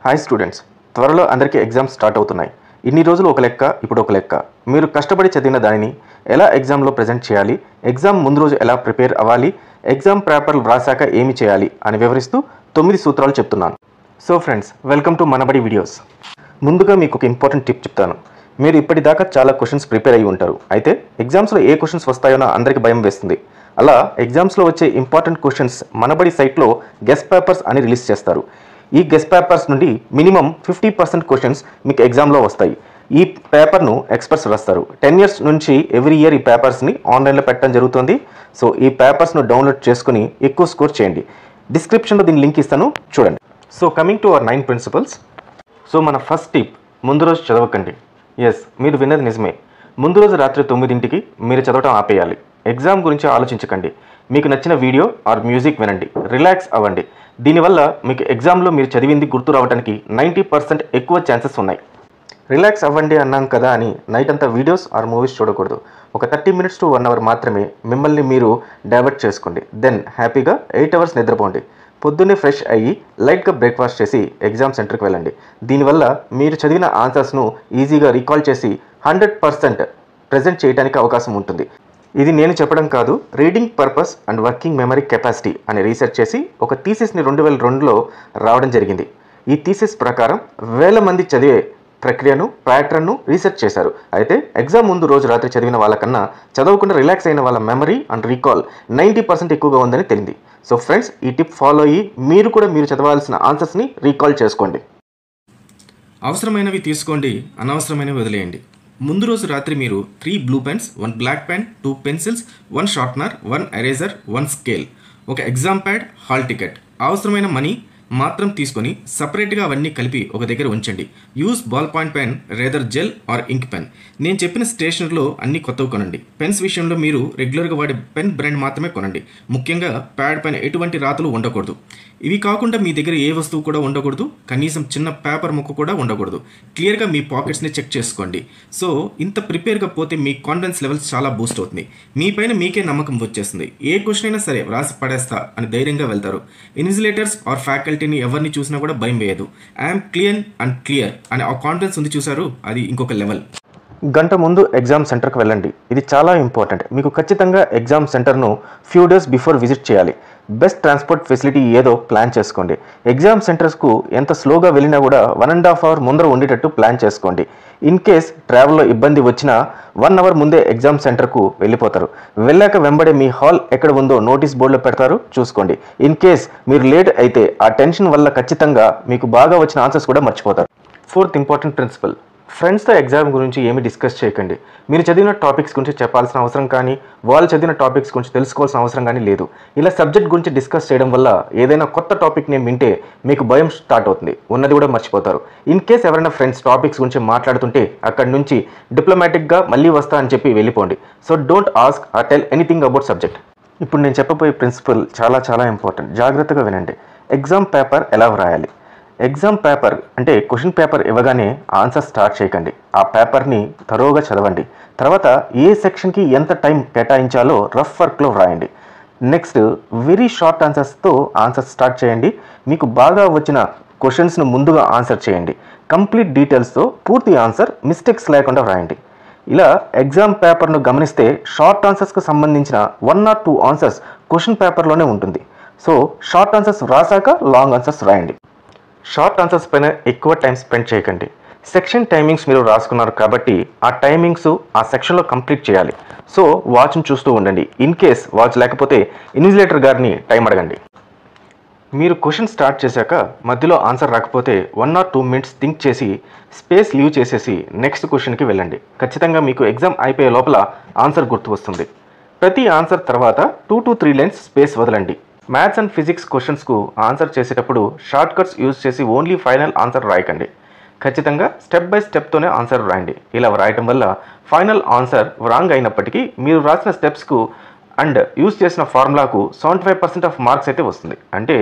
Hi students, త్వరలో అందరికీ exams start అవుతున్నాయి. ఇన్ని రోజులు ఒక లెక్క, ఇప్పుడు ఒక లెక్క. మీరు కష్టపడి చదివిన దానిని ఎలా ఎగ్జామ్లో ప్రజెంట్ చేయాలి, ఎగ్జామ్ ముందు రోజు ఎలా ప్రిపేర్ అవ్వాలి, ఎగ్జామ్ పేపర్లు రాశాక ఏమి చేయాలి అని వివరిస్తూ 9 సూత్రాలు చెప్తున్నాను. So friends, welcome to Manabadi videos. ముందుగా మీకు ఒక ఇంపార్టెంట్ టిప్ చెప్తాను. మీరు ఇప్పటిదాకా చాలా క్వశ్చన్స్ ప్రిపేర్ అయ్యి ఉంటారు. అయితే ఎగ్జామ్స్లో ఏ క్వశ్చన్స్ వస్తాయో అందరికీ భయం వేస్తుంది. అలా ఎగ్జామ్స్లో వచ్చే ఇంపార్టెంట్ క్వశ్చన్స్ మనబడి సైట్లో గెస్ట్ పేపర్స్ అని రిలీజ్ చేస్తారు. ఈ గెస్ట్ పేపర్స్ నుండి మినిమం 50% క్వశ్చన్స్ మీకు ఎగ్జామ్లో వస్తాయి. ఈ పేపర్ను ఎక్స్పర్ట్స్ రాస్తారు. 10 years నుంచి ఎవ్రీ ఇయర్ ఈ పేపర్స్ని ఆన్లైన్లో పెట్టడం జరుగుతుంది. సో ఈ పేపర్స్ను డౌన్లోడ్ చేసుకుని ఎక్కువ స్కోర్ చేయండి. డిస్క్రిప్షన్లో దీని లింక్ ఇస్తాను, చూడండి. So coming to our 9 principles. So మన ఫస్ట్ టిప్, ముందు రోజు చదవకండి. ఎస్, మీరు విన్నది నిజమే. ముందు రోజు రాత్రి 9ంటికి మీరు చదవటం ఆపేయాలి. ఎగ్జామ్ గురించి ఆలోచించకండి. మీకు నచ్చిన వీడియో ఆర్ మ్యూజిక్ వినండి, రిలాక్స్ అవ్వండి. దీనివల్ల మీకు ఎగ్జామ్లో మీరు చదివింది గుర్తు రావడానికి 90% ఎక్కువ ఛాన్సెస్ ఉన్నాయి. రిలాక్స్ అవ్వండి అన్నాం కదా అని నైట్ అంతా వీడియోస్ ఆర్ మూవీస్ చూడకూడదు. ఒక 30 minutes to 1 hour మాత్రమే మిమ్మల్ని మీరు డైవర్ట్ చేసుకోండి. దెన్ హ్యాపీగా 8 hours నిద్రపోండి. పొద్దున్నే ఫ్రెష్ అయ్యి లైట్గా బ్రేక్ఫాస్ట్ చేసి ఎగ్జామ్ సెంటర్కి వెళ్ళండి. దీనివల్ల మీరు చదివిన ఆన్సర్స్ను ఈజీగా రీకాల్ చేసి 100% ప్రజెంట్ చేయడానికి అవకాశం ఉంటుంది. ఇది నేను చెప్పడం కాదు, reading purpose and working memory capacity అనే రీసెర్చ్ చేసి ఒక థీసిస్ని 2002లో రావడం జరిగింది. ఈ థీసిస్ ప్రకారం వేల మంది చదివే ప్రక్రియను, ప్యాటర్న్ను రీసెర్చ్ చేశారు. అయితే ఎగ్జామ్ ముందు రోజు రాత్రి చదివిన వాళ్ళకన్నా చదవకుండా రిలాక్స్ అయిన వాళ్ళ మెమరీ అండ్ రీకాల్ 90% ఎక్కువగా ఉందని తెలిసింది. సో ఫ్రెండ్స్, ఈ టిప్ ఫాలో అయ్యి మీరు కూడా మీరు చదవాల్సిన ఆన్సర్స్ని రీకాల్ చేసుకోండి. అవసరమైనవి తీసుకోండి, అనవసరమైనవి వదిలేయండి. ముందు రోజు రాత్రి మీరు 3 blue pens, 1 black pen, 2 pencils, 1 sharpener, 1 eraser, 1 scale, ఒక ఎగ్జామ్ ప్యాడ్, హాల్ టికెట్, అవసరమైన మనీ మాత్రం తీసుకొని సపరేట్గా అవన్నీ కలిపి ఒక దగ్గర ఉంచండి. Use ball point pen, rather gel or ink pen. నేను చెప్పిన స్టేషనరీలో అన్ని కొత్తవి కొనండి. పెన్స్ విషయంలో మీరు రెగ్యులర్గా వాడే పెన్ బ్రాండ్ మాత్రమే కొనండి. ముఖ్యంగా ప్యాడ్ పైన ఎటువంటి రాతలు ఉండకూడదు. ఇవి కాకుండా మీ దగ్గర ఏ వస్తువు కూడా ఉండకూడదు. కనీసం చిన్న పేపర్ ముక్క కూడా ఉండకూడదు. క్లియర్గా మీ పాకెట్స్ని చెక్ చేసుకోండి. సో ఇంత ప్రిపేర్గా పోతే మీ కాన్ఫిడెన్స్ లెవెల్స్ చాలా బూస్ట్ అవుతుంది. మీ పైన మీకే నమ్మకం వచ్చేస్తుంది. ఏ క్వశ్చన్ అయినా సరే రాసి పడేస్తా అని ధైర్యంగా వెళ్తారు. ఇన్విజిలేటర్స్ ఆర్ ఫ్యాకల్టీని ఎవరిని చూసినా కూడా భయం వేయదు. ఐఎమ్ క్లియర్ అండ్ క్లియర్ అనే ఆ కాన్ఫిడెన్స్ ఉంది చూసారు, అది ఇంకొక లెవెల్. గంట ముందు ఎగ్జామ్ సెంటర్కి వెళ్ళండి. ఇది చాలా ఇంపార్టెంట్. మీకు ఖచ్చితంగా ఎగ్జామ్ సెంటర్ను ఫ్యూ డేస్ బిఫోర్ విజిట్ చేయాలి. బెస్ట్ ట్రాన్స్పోర్ట్ ఫెసిలిటీ ఏదో ప్లాన్ చేసుకోండి. ఎగ్జామ్ సెంటర్స్కు ఎంత స్లోగా వెళ్ళినా కూడా 1.5 hour ముందర ఉండేటట్టు ప్లాన్ చేసుకోండి. ఇన్ కేస్ ట్రావెల్లో ఇబ్బంది వచ్చినా 1 hour ముందే ఎగ్జామ్ సెంటర్కు వెళ్ళిపోతారు. వెళ్ళాక వెంబడే మీ హాల్ ఎక్కడ ఉందో నోటీస్ బోర్డులో పెడతారు, చూసుకోండి. ఇన్ కేస్ మీరు లేట్ అయితే ఆ టెన్షన్ వల్ల ఖచ్చితంగా మీకు బాగా వచ్చిన ఆన్సర్స్ కూడా మర్చిపోతారు. 4th ఇంపార్టెంట్ ప్రిన్సిపల్, ఫ్రెండ్స్తో ఎగ్జామ్ గురించి ఏమీ డిస్కస్ చేయకండి. మీరు చదివిన టాపిక్స్ గురించి చెప్పాల్సిన అవసరం కానీ, వాళ్ళు చదివిన టాపిక్స్ గురించి తెలుసుకోవాల్సిన అవసరం కానీ లేదు. ఇలా సబ్జెక్ట్ గురించి డిస్కస్ చేయడం వల్ల ఏదైనా కొత్త టాపిక్ నేను వింటే మీకు భయం స్టార్ట్ అవుతుంది, ఉన్నది కూడా మర్చిపోతారు. ఇన్ కేస్ ఎవరైనా ఫ్రెండ్స్ టాపిక్స్ గురించి మాట్లాడుతుంటే అక్కడి నుంచి డిప్లొమాటిక్గా మళ్ళీ వస్తా అని చెప్పి వెళ్ళిపోండి. So don't ask or tell anything about subject. ఇప్పుడు నేను చెప్పబోయే ప్రిన్సిపల్ చాలా చాలా ఇంపార్టెంట్, జాగ్రత్తగా వినండి. ఎగ్జామ్ పేపర్ ఎలా వ్రాయాలి. ఎగ్జామ్ పేపర్ అంటే క్వశ్చన్ పేపర్ ఇవ్వగానే ఆన్సర్ స్టార్ట్ చేయకండి. ఆ పేపర్ని థరోగా చదవండి. తర్వాత ఏ సెక్షన్కి ఎంత టైం కేటాయించాలో రఫ్ వర్క్లో వ్రాయండి. నెక్స్ట్ వెరీ షార్ట్ ఆన్సర్స్తో ఆన్సర్ స్టార్ట్ చేయండి. మీకు బాగా వచ్చిన క్వశ్చన్స్ను ముందుగా ఆన్సర్ చేయండి. కంప్లీట్ డీటెయిల్స్తో పూర్తి ఆన్సర్ మిస్టేక్స్ లేకుండా వ్రాయండి. ఇలా ఎగ్జామ్ పేపర్ను గమనిస్తే షార్ట్ ఆన్సర్స్కి సంబంధించిన 1 or 2 ఆన్సర్స్ క్వశ్చన్ పేపర్లోనే ఉంటుంది. సో షార్ట్ ఆన్సర్స్ రాసాక లాంగ్ ఆన్సర్స్ రాయండి. షార్ట్ ఆన్సర్స్ పైన ఎక్కువ టైం స్పెండ్ చేయకండి. సెక్షన్ టైమింగ్స్ మీరు రాసుకున్నారు కాబట్టి ఆ టైమింగ్స్ ఆ సెక్షన్లో కంప్లీట్ చేయాలి. సో వాచ్ని చూస్తూ ఉండండి. ఇన్ కేస్ వాచ్ లేకపోతే ఇన్విజిలేటర్ గారిని టైం అడగండి. మీరు క్వశ్చన్ స్టార్ట్ చేశాక మధ్యలో ఆన్సర్ రాకపోతే 1 or 2 minutes థింక్ చేసి స్పేస్ లీవ్ చేసేసి నెక్స్ట్ క్వశ్చన్కి వెళ్ళండి. ఖచ్చితంగా మీకు ఎగ్జామ్ అయిపోయే లోపల ఆన్సర్ గుర్తు వస్తుంది. ప్రతి ఆన్సర్ తర్వాత 2 to 3 lines స్పేస్ వదలండి. మ్యాథ్స్ అండ్ ఫిజిక్స్ క్వశ్చన్స్కు ఆన్సర్ చేసేటప్పుడు షార్ట్ కట్స్ యూజ్ చేసి ఓన్లీ ఫైనల్ ఆన్సర్ రాయకండి. ఖచ్చితంగా స్టెప్ బై స్టెప్తోనే ఆన్సర్ రాయండి. ఇలా రాయటం వల్ల ఫైనల్ ఆన్సర్ రాంగ్ అయినప్పటికీ మీరు రాసిన స్టెప్స్కు అండ్ యూజ్ చేసిన ఫార్ములాకు 75% ఆఫ్ మార్క్స్ అయితే వస్తుంది. అంటే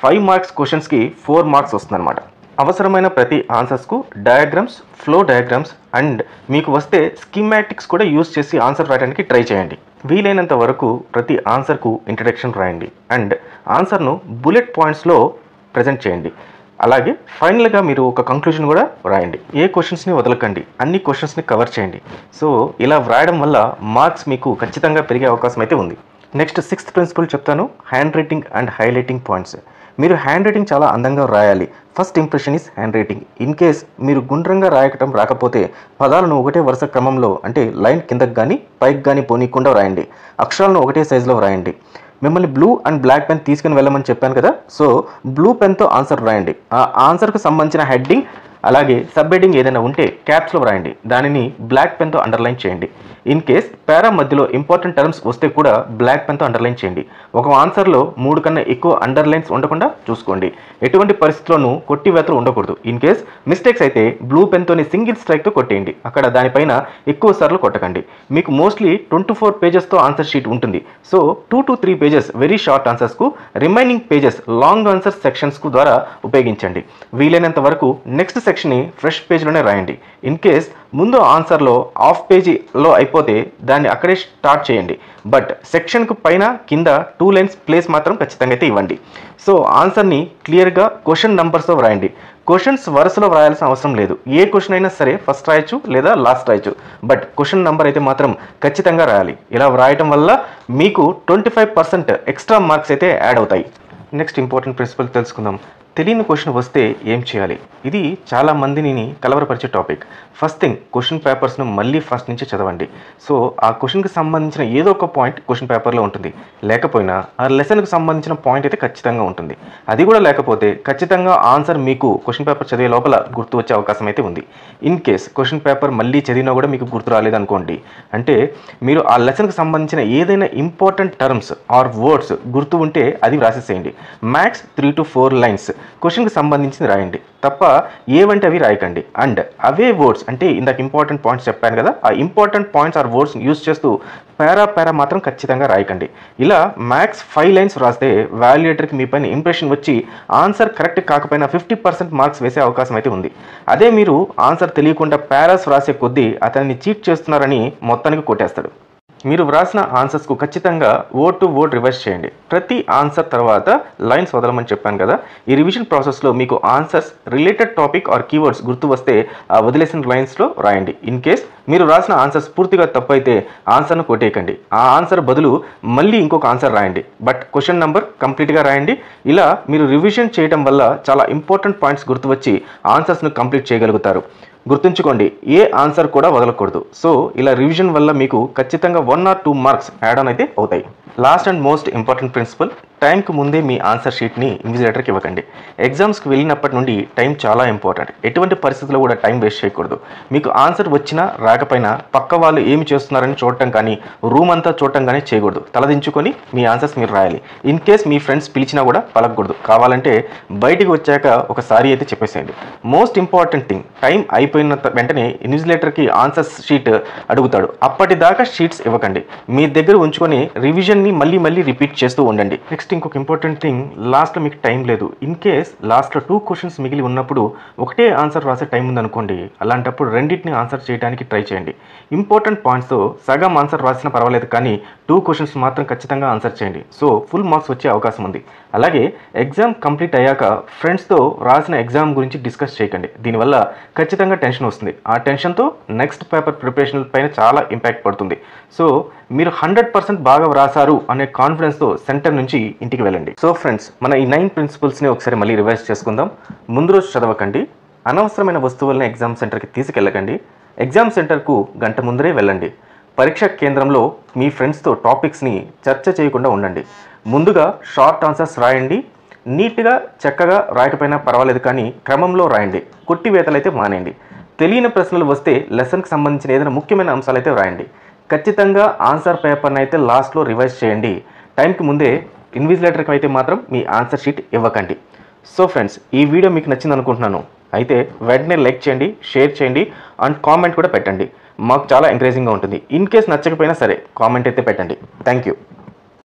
5 marks క్వశ్చన్స్కి 4 marks వస్తుందన్నమాట. అవసరమైన ప్రతి ఆన్సర్స్కు డయాగ్రామ్స్, ఫ్లో డయాగ్రామ్స్ అండ్ మీకు వస్తే స్కీమాటిక్స్ కూడా యూజ్ చేసి ఆన్సర్ రాయడానికి ట్రై చేయండి. వీలైనంత వరకు ప్రతి ఆన్సర్కు ఇంట్రడక్షన్ రాయండి అండ్ ఆన్సర్ను బుల్లెట్ పాయింట్స్లో ప్రజెంట్ చేయండి. అలాగే ఫైనల్గా మీరు ఒక కంక్లూజన్ కూడా వ్రాయండి. ఏ క్వశ్చన్స్ని వదలకండి, అన్ని క్వశ్చన్స్ని కవర్ చేయండి. సో ఇలా వ్రాయడం వల్ల మార్క్స్ మీకు ఖచ్చితంగా పెరిగే అవకాశం అయితే ఉంది. నెక్స్ట్ 6th ప్రిన్సిపల్ చెప్తాను, hand writing and highlighting points. మీరు హ్యాండ్ రైటింగ్ చాలా అందంగా రాయాలి. First impression is hand writing. In case మీరు గుండ్రంగా రాయటం రాకపోతే పదాలను ఒకటే వరుస క్రమంలో అంటే లైన్ కిందకి కానీ పైకి కానీ పోనీయకుండా రాయండి. అక్షరాలను ఒకటే సైజులో రాయండి. మిమ్మల్ని బ్లూ అండ్ బ్లాక్ పెన్ తీసుకుని వెళ్ళమని చెప్పాను కదా, సో బ్లూ పెన్తో ఆన్సర్ రాయండి. ఆ ఆన్సర్కు సంబంధించిన హెడ్డింగ్ అలాగే సబ్ హెడ్డింగ్ ఏదైనా ఉంటే క్యాప్స్లో రాయండి. దానిని బ్లాక్ పెన్తో అండర్లైన్ చేయండి. ఇన్ కేస్ పారా మధ్యలో ఇంపార్టెంట్ టర్మ్స్ వస్తే కూడా బ్లాక్ పెన్తో అండర్లైన్ చేయండి. ఒక ఆన్సర్లో 3 కన్నా ఎక్కువ అండర్లైన్స్ ఉండకుండా చూసుకోండి. ఎటువంటి పరిస్థితుల్లోనూ కొట్టివేతలు ఉండకూడదు. ఇన్ కేస్ మిస్టేక్స్ అయితే బ్లూ పెన్తోని సింగిల్ స్ట్రైక్తో కొట్టేయండి. అక్కడ దానిపైన ఎక్కువ సార్లు కొట్టకండి. మీకు మోస్ట్లీ 24 పేజెస్తో ఆన్సర్ షీట్ ఉంటుంది. So 2 to 3 pages very short ఆన్సర్స్కు, రిమైనింగ్ పేజెస్ లాంగ్ ఆన్సర్ సెక్షన్స్కు ద్వారా ఉపయోగించండి. వీలైనంత వరకు నెక్స్ట్ సెక్షన్ని ఫ్రెష్ పేజ్లోనే రాయండి. ఇన్ కేస్ ముందు ఆన్సర్లో హాఫ్ పేజీలో అయిపోతే దాన్ని అక్కడే స్టార్ట్ చేయండి. బట్ సెక్షన్కు పైన కింద 2 లైన్స్ ప్లేస్ మాత్రం ఖచ్చితంగా అయితే ఇవ్వండి. సో ఆన్సర్ని క్లియర్గా క్వశ్చన్ నంబర్స్తో వ్రాయండి. క్వశ్చన్స్ వరుసలో వ్రాయాల్సిన అవసరం లేదు. ఏ క్వశ్చన్ అయినా సరే ఫస్ట్ రాయొచ్చు లేదా లాస్ట్ రాయొచ్చు, బట్ క్వశ్చన్ నంబర్ అయితే మాత్రం ఖచ్చితంగా రాయాలి. ఇలా వ్రాయటం వల్ల మీకు 25% ఎక్స్ట్రా మార్క్స్ అయితే యాడ్ అవుతాయి. నెక్స్ట్ ఇంపార్టెంట్ ప్రిన్సిపల్ తెలుసుకుందాం. తెలియని క్వశ్చన్ వస్తే ఏం చేయాలి? ఇది చాలా మందిని కలవరపరిచే టాపిక్. ఫస్ట్ థింగ్, క్వశ్చన్ పేపర్స్ను మళ్ళీ ఫస్ట్ నుంచి చదవండి. సో ఆ క్వశ్చన్కి సంబంధించిన ఏదో ఒక పాయింట్ క్వశ్చన్ పేపర్లో ఉంటుంది. లేకపోయినా ఆ లెసన్కి సంబంధించిన పాయింట్ అయితే ఖచ్చితంగా ఉంటుంది. అది కూడా లేకపోతే ఖచ్చితంగా ఆన్సర్ మీకు క్వశ్చన్ పేపర్ చదివే లోపల గుర్తు వచ్చే అవకాశం అయితే ఉంది. ఇన్ కేస్ క్వశ్చన్ పేపర్ మళ్ళీ చదివినా కూడా మీకు గుర్తు రాలేదనుకోండి, అంటే మీరు ఆ లెసన్కి సంబంధించిన ఏదైనా ఇంపార్టెంట్ టర్మ్స్ ఆర్ వర్డ్స్ గుర్తు ఉంటే అది రాసేసేయండి. మ్యాక్స్ 3 to 4 లైన్స్ క్వశ్చన్కి సంబంధించి రాయండి తప్ప ఏవంటే అవి రాయకండి. అండ్ అవే వర్డ్స్ అంటే ఇందాక ఇంపార్టెంట్ పాయింట్స్ చెప్పాను కదా, ఆ important points or words use చేస్తూ పారా మాత్రం ఖచ్చితంగా రాయకండి. ఇలా మ్యాక్స్ 5 లైన్స్ రాస్తే వాల్యుయేటర్కి మీ పైన ఇంప్రెషన్ వచ్చి ఆన్సర్ కరెక్ట్ కాకపోయినా 50% మార్క్స్ వేసే అవకాశం అయితే ఉంది. అదే మీరు ఆన్సర్ తెలియకుండా పారాస్ రాసే కొద్దీ అతన్ని చీట్ చేస్తున్నారని మొత్తానికి కొట్టేస్తాడు. మీరు వ్రాసిన ఆన్సర్స్కు ఖచ్చితంగా వర్డ్ టు వర్డ్ రివైజ్ చేయండి. ప్రతి ఆన్సర్ తర్వాత లైన్స్ వదలమని చెప్పాను కదా, ఈ రివిజన్ ప్రాసెస్లో మీకు answers related topic or keywords గుర్తు వస్తే ఆ వదిలేసిన లైన్స్లో రాయండి. ఇన్ కేస్ మీరు రాసిన ఆన్సర్స్ పూర్తిగా తప్పు అయితే ఆన్సర్ను కొట్టేయకండి. ఆ ఆన్సర్ బదులు మళ్ళీ ఇంకొక ఆన్సర్ రాయండి. బట్ క్వశ్చన్ నెంబర్ కంప్లీట్గా రాయండి. ఇలా మీరు రివిజన్ చేయడం వల్ల చాలా ఇంపార్టెంట్ పాయింట్స్ గుర్తు వచ్చి ఆన్సర్స్ను కంప్లీట్ చేయగలుగుతారు. గుర్తుంచుకోండి, ఏ ఆన్సర్ కూడా వదలకూడదు. సో ఇలా రివిజన్ వల్ల మీకు ఖచ్చితంగా 1 or 2 మార్క్స్ యాడ్ ఆన్ అయితే అవుతాయి. Last and most important principle, టైంకి ముందే మీ ఆన్సర్ షీట్ని ఇన్విజిలేటర్కి ఇవ్వకండి. ఎగ్జామ్స్కి వెళ్ళినప్పటి నుండి టైం చాలా ఇంపార్టెంట్. ఎటువంటి పరిస్థితుల్లో కూడా టైం వేస్ట్ చేయకూడదు. మీకు ఆన్సర్ వచ్చినా రాకపోయినా పక్క వాళ్ళు ఏమి చేస్తున్నారని చూడటం కానీ రూమ్ అంతా చూడటం కానీ చేయకూడదు. తలదించుకొని మీ ఆన్సర్స్ మీరు రాయాలి. ఇన్ కేస్ మీ ఫ్రెండ్స్ పిలిచినా కూడా పలకకూడదు. కావాలంటే బయటికి వచ్చాక ఒకసారి అయితే చెప్పేసేయండి. మోస్ట్ ఇంపార్టెంట్ థింగ్, టైం అయిపోయిన వెంటనే ఇన్విజిలేటర్కి ఆన్సర్స్ షీట్ అడుగుతాడు. అప్పటిదాకా షీట్స్ ఇవ్వకండి. మీ దగ్గర ఉంచుకొని రివిజన్ని మళ్ళీ రిపీట్ చేస్తూ ఉండండి. నెక్స్ట్ ఇంకొక ఇంపార్టెంట్ థింగ్, లాస్ట్లో మీకు టైం లేదు. ఇన్ కేస్ లాస్ట్లో 2 క్వశ్చన్స్ మిగిలి ఉన్నప్పుడు ఒకటే ఆన్సర్ రాసే టైం ఉందనుకోండి, అలాంటప్పుడు రెండింటిని ఆన్సర్ చేయడానికి ట్రై చేయండి. ఇంపార్టెంట్ పాయింట్స్తో సగం ఆన్సర్ రాసినా పర్వాలేదు, కానీ 2 క్వశ్చన్స్ మాత్రం ఖచ్చితంగా ఆన్సర్ చేయండి. సో ఫుల్ మార్క్స్ వచ్చే అవకాశం ఉంది. అలాగే ఎగ్జామ్ కంప్లీట్ అయ్యాక ఫ్రెండ్స్తో రాసిన ఎగ్జామ్ గురించి డిస్కస్ చేయకండి. దీనివల్ల ఖచ్చితంగా టెన్షన్ వస్తుంది. ఆ టెన్షన్తో నెక్స్ట్ పేపర్ ప్రిపరేషన్ పైన చాలా ఇంపాక్ట్ పడుతుంది. సో మీరు 100% బాగా వ్రాసారు అనే కాన్ఫిడెన్స్తో సెంటర్ నుంచి ఇంటికి వెళ్ళండి. సో ఫ్రెండ్స్, మన ఈ 9 ప్రిన్సిపల్స్ని ఒకసారి మళ్ళీ రివైజ్ చేసుకుందాం. ముందు రోజు చదవకండి. అనవసరమైన వస్తువులను ఎగ్జామ్ సెంటర్కి తీసుకెళ్ళకండి. ఎగ్జామ్ సెంటర్కు గంట ముందరే వెళ్ళండి. పరీక్షా కేంద్రంలో మీ ఫ్రెండ్స్తో టాపిక్స్ని చర్చ చేయకుండా ఉండండి. ముందుగా షార్ట్ ఆన్సర్స్ రాయండి. నీట్గా చక్కగా రాయకపోయినా పర్వాలేదు, కానీ క్రమంలో రాయండి. కొట్టివేతలైతే మానేయండి. తెలియని ప్రశ్నలు వస్తే లెసన్కి సంబంధించిన ఏదైనా ముఖ్యమైన అంశాలు అయితే రాయండి. ఖచ్చితంగా ఆన్సర్ పేపర్ని అయితే లాస్ట్లో రివైజ్ చేయండి. టైంకి ముందే ఇన్విజిలేటర్కి అయితే మాత్రం మీ ఆన్సర్ షీట్ ఇవ్వకండి. సో ఫ్రెండ్స్, ఈ వీడియో మీకు నచ్చింది అనుకుంటున్నాను. అయితే వెంటనే లైక్ చేయండి, షేర్ చేయండి అండ్ కామెంట్ కూడా పెట్టండి. మాకు చాలా ఎంకరేజింగ్గా ఉంటుంది. ఇన్ కేస్ నచ్చకపోయినా సరే కామెంట్ అయితే పెట్టండి. Thank you.